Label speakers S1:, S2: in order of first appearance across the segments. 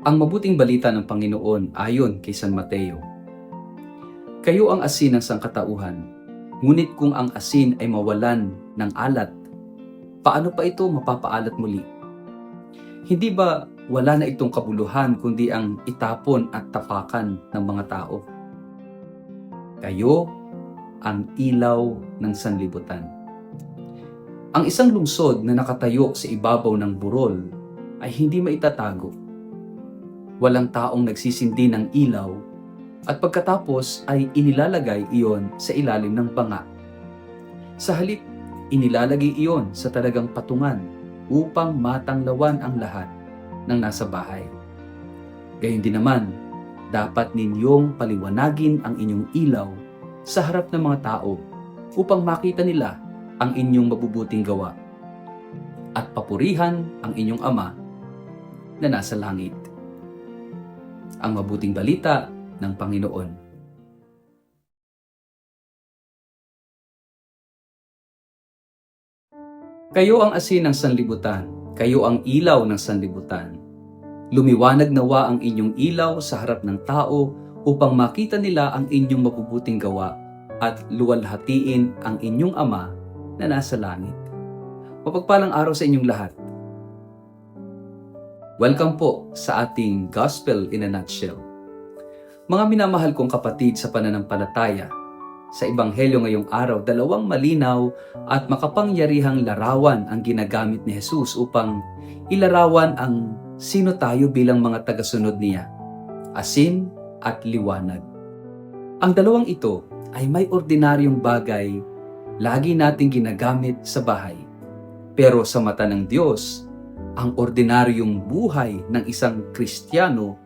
S1: Ang mabuting balita ng Panginoon ayon kay San Mateo. Kayo ang asin ng sangkatauhan, ngunit kung ang asin ay mawalan ng alat, paano pa ito mapapaalat muli? Hindi ba wala na itong kabuluhan kundi ang itapon at tapakan ng mga tao? Kayo ang ilaw ng sanlibutan. Ang isang lungsod na nakatayo sa ibabaw ng burol ay hindi maitatago. Walang taong nagsisindi ng ilaw at pagkatapos ay inilalagay iyon sa ilalim ng banga. Sa halip, inilalagay iyon sa talagang patungan upang matanglawan ang lahat ng nasa bahay. Gayon din naman, dapat ninyong paliwanagin ang inyong ilaw sa harap ng mga tao upang makita nila ang inyong mabubuting gawa at papurihan ang inyong Ama na nasa langit. Ang mabuting balita ng Panginoon. Kayo ang asin ng sanlibutan, kayo ang ilaw ng sanlibutan. Lumiwanag nawa ang inyong ilaw sa harap ng tao upang makita nila ang inyong mabubuting gawa at luwalhatiin ang inyong Ama na nasa langit. Mapagpalang araw sa inyong lahat. Welcome po sa ating Gospel in a Nutshell. Mga minamahal kong kapatid sa pananampalataya, sa Ebanghelyo ngayong araw, dalawang malinaw at makapangyarihang larawan ang ginagamit ni Jesus upang ilarawan ang sino tayo bilang mga tagasunod niya, asin at liwanag. Ang dalawang ito ay may ordinaryong bagay lagi nating ginagamit sa bahay. Pero sa mata ng Diyos, ang ordinaryong buhay ng isang Kristiyano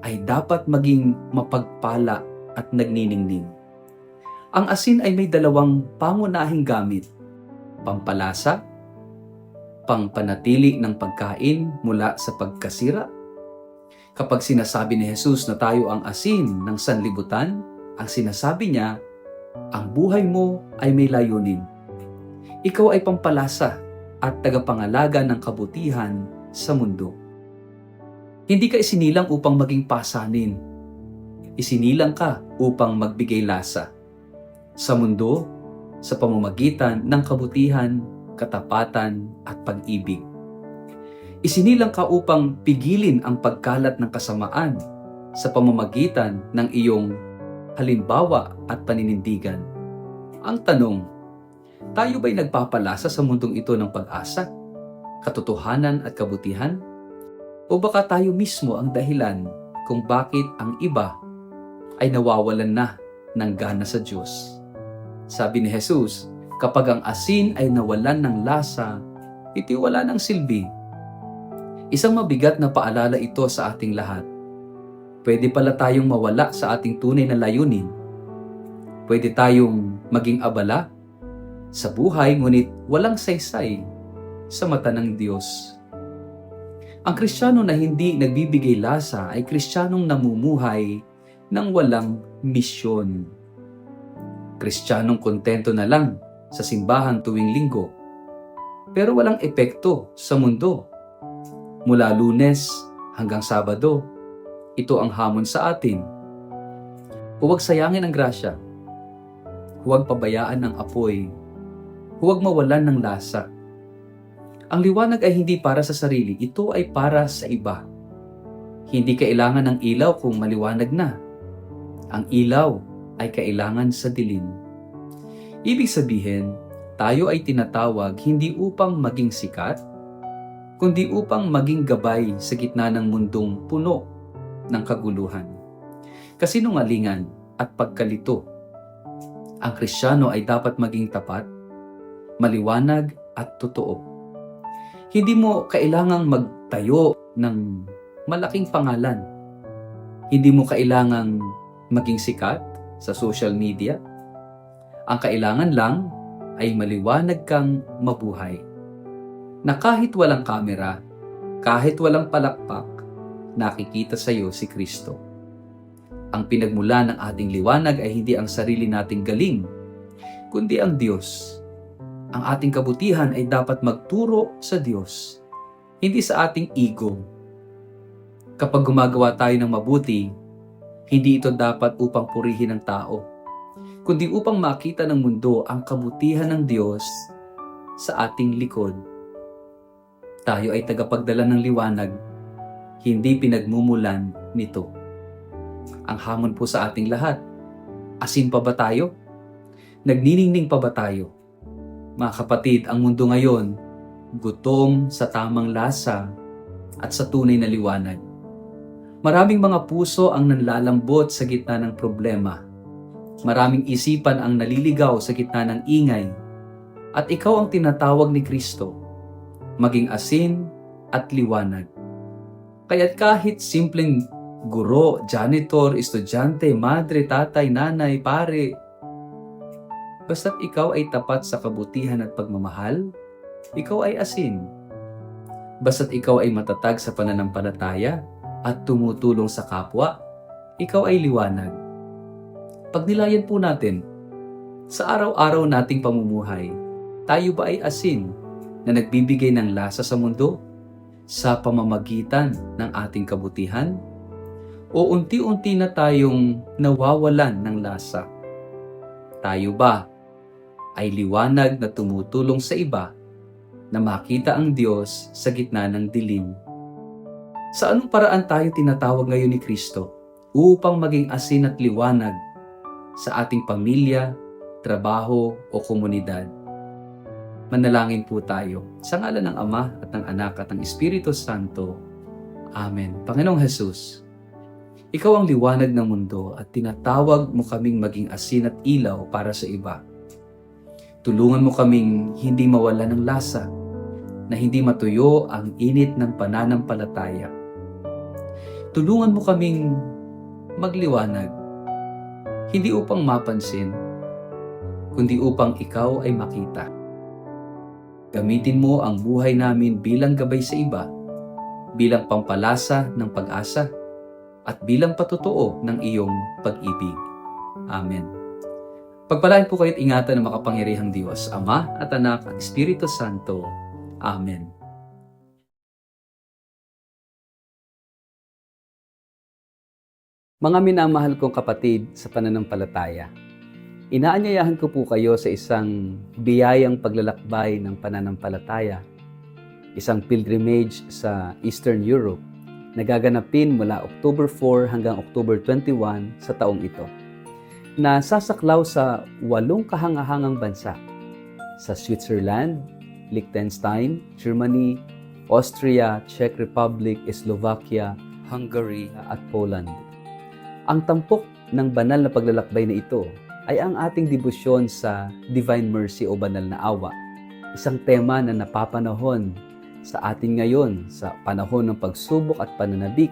S1: ay dapat maging mapagpala at nagniningning. Ang asin ay may dalawang pangunahing gamit: pampalasa, pangpanatili ng pagkain mula sa pagkasira. Kapag sinasabi ni Jesus na tayo ang asin ng sanlibutan, ang sinasabi niya, ang buhay mo ay may layunin. Ikaw ay pampalasa at tagapangalaga ng kabutihan sa mundo. Hindi ka isinilang upang maging pasanin. Isinilang ka upang magbigay lasa sa mundo sa pamamagitan ng kabutihan, katapatan at pag-ibig. Isinilang ka upang pigilin ang pagkalat ng kasamaan sa pamamagitan ng iyong halimbawa at paninindigan. Ang tanong, tayo ba'y nagpapalasa sa mundong ito ng pag-asa, katotohanan at kabutihan? O baka tayo mismo ang dahilan kung bakit ang iba ay nawawalan na ng gana sa Diyos? Sabi ni Jesus, kapag ang asin ay nawalan ng lasa, iti wala ng silbi. Isang mabigat na paalala ito sa ating lahat. Pwede pala tayong mawala sa ating tunay na layunin. Pwede tayong maging abala sa buhay, ngunit walang saysay sa mata ng Diyos. Ang Kristiyano na hindi nagbibigay lasa ay Kristiyanong namumuhay ng walang misyon. Kristiyanong kontento na lang sa simbahan tuwing linggo, pero walang epekto sa mundo. Mula Lunes hanggang Sabado, ito ang hamon sa atin. Huwag sayangin ang grasya. Huwag pabayaan ng apoy. Huwag mawalan ng lasa. Ang liwanag ay hindi para sa sarili, ito ay para sa iba. Hindi kailangan ng ilaw kung maliwanag na. Ang ilaw ay kailangan sa dilim. Ibig sabihin, tayo ay tinatawag hindi upang maging sikat, kundi upang maging gabay sa gitna ng mundong puno ng kaguluhan, kasinungalingan at pagkalito. Ang Kristiyano ay dapat maging tapat, maliwanag at totoo. Hindi mo kailangang magtayo ng malaking pangalan. Hindi mo kailangang maging sikat sa social media. Ang kailangan lang ay maliwanag kang mabuhay. Na kahit walang kamera, kahit walang palakpak, nakikita sa iyo si Kristo. Ang pinagmula ng ating liwanag ay hindi ang sarili nating galing, kundi ang Diyos. Ang ating kabutihan ay dapat magturo sa Diyos, hindi sa ating ego. Kapag gumagawa tayo ng mabuti, hindi ito dapat upang purihin ng tao, kundi upang makita ng mundo ang kabutihan ng Diyos sa ating likod. Tayo ay tagapagdala ng liwanag, hindi pinagmumulan nito. Ang hamon po sa ating lahat, asin pa ba tayo? Nagniningning pa ba tayo? Mga kapatid, ang mundo ngayon, gutom sa tamang lasa at sa tunay na liwanag. Maraming mga puso ang nanlalambot sa gitna ng problema. Maraming isipan ang naliligaw sa gitna ng ingay. At ikaw ang tinatawag ni Kristo, maging asin at liwanag. Kaya't kahit simpleng guro, janitor, estudyante, madre, tatay, nanay, pare, basta't ikaw ay tapat sa kabutihan at pagmamahal, ikaw ay asin. Basta't ikaw ay matatag sa pananampalataya at tumutulong sa kapwa, ikaw ay liwanag. Pagnilayan po natin, sa araw-araw nating pamumuhay, tayo ba ay asin na nagbibigay ng lasa sa mundo sa pamamagitan ng ating kabutihan? O unti-unti na tayong nawawalan ng lasa? Tayo ba ay liwanag na tumutulong sa iba na makita ang Diyos sa gitna ng dilim? Sa anong paraan tayo tinatawag ngayon ni Kristo upang maging asin at liwanag sa ating pamilya, trabaho o komunidad? Manalangin po tayo sa ngalan ng Ama at ng Anak at ng Espiritu Santo. Amen. Panginoong Jesus, Ikaw ang liwanag ng mundo at tinatawag mo kaming maging asin at ilaw para sa iba. Tulungan mo kaming hindi mawala ng lasa, na hindi matuyo ang init ng pananampalataya. Tulungan mo kaming magliwanag, hindi upang mapansin, kundi upang ikaw ay makita. Gamitin mo ang buhay namin bilang gabay sa iba, bilang pampalasa ng pag-asa, at bilang patotoo ng iyong pag-ibig. Amen. Pagpalain po kayo't ingatan ng makapangyarihang Diyos, Ama at Anak at Espiritu Santo. Amen. Mga minamahal kong kapatid sa pananampalataya, inaanyayahan ko po kayo sa isang biyayang paglalakbay ng pananampalataya, isang pilgrimage sa Eastern Europe na gaganapin mula October 4 hanggang October 21 sa taong ito, na sasaklaw sa 8 kahangahangang bansa, sa Switzerland, Liechtenstein, Germany, Austria, Czech Republic, Slovakia, Hungary at Poland. Ang tampok ng banal na paglalakbay na ito ay ang ating debosyon sa Divine Mercy o Banal na Awa, isang tema na napapanahon sa atin ngayon sa panahon ng pagsubok at pananabik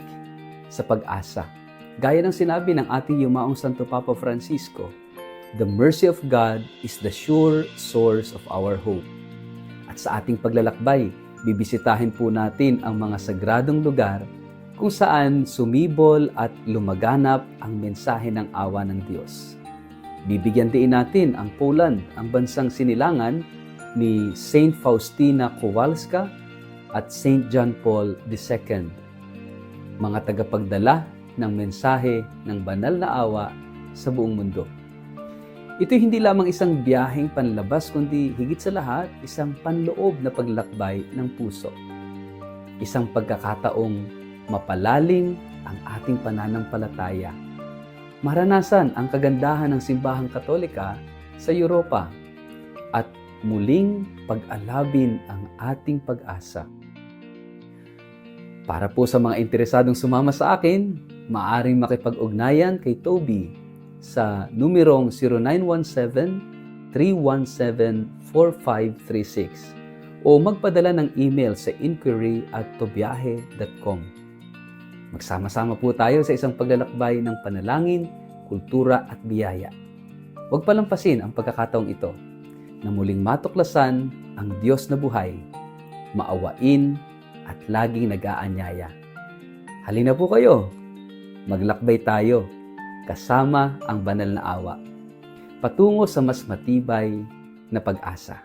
S1: sa pag-asa. Gaya ng sinabi ng ating yumaong Santo Papa Francisco, the mercy of God is the sure source of our hope. At sa ating paglalakbay, bibisitahin po natin ang mga sagradong lugar kung saan sumibol at lumaganap ang mensahe ng awa ng Diyos. Bibigyan din natin ang Poland, ang bansang sinilangan ni Saint Faustina Kowalska at Saint John Paul II, mga tagapagdala ng mensahe ng banal na awa sa buong mundo. Ito hindi lamang isang biyaheng panlabas, kundi higit sa lahat, isang panloob na paglakbay ng puso. Isang pagkakataong mapalalim ang ating pananampalataya. Maranasan ang kagandahan ng simbahang Katolika sa Europa at muling pag-alabin ang ating pag-asa. Para po sa mga interesadong sumama sa akin, maaaring makipag-ugnayan kay Toby sa numerong 0917-317-4536 o magpadala ng email sa inquiry@tobiahe.com. Magsama-sama po tayo sa isang paglalakbay ng panalangin, kultura at biyaya. Huwag palampasin ang pagkakataong ito na muling matuklasan ang Diyos na buhay, maawain at laging nag-aanyaya. Halina po kayo, maglakbay tayo kasama ang banal na awa patungo sa mas matibay na pag-asa.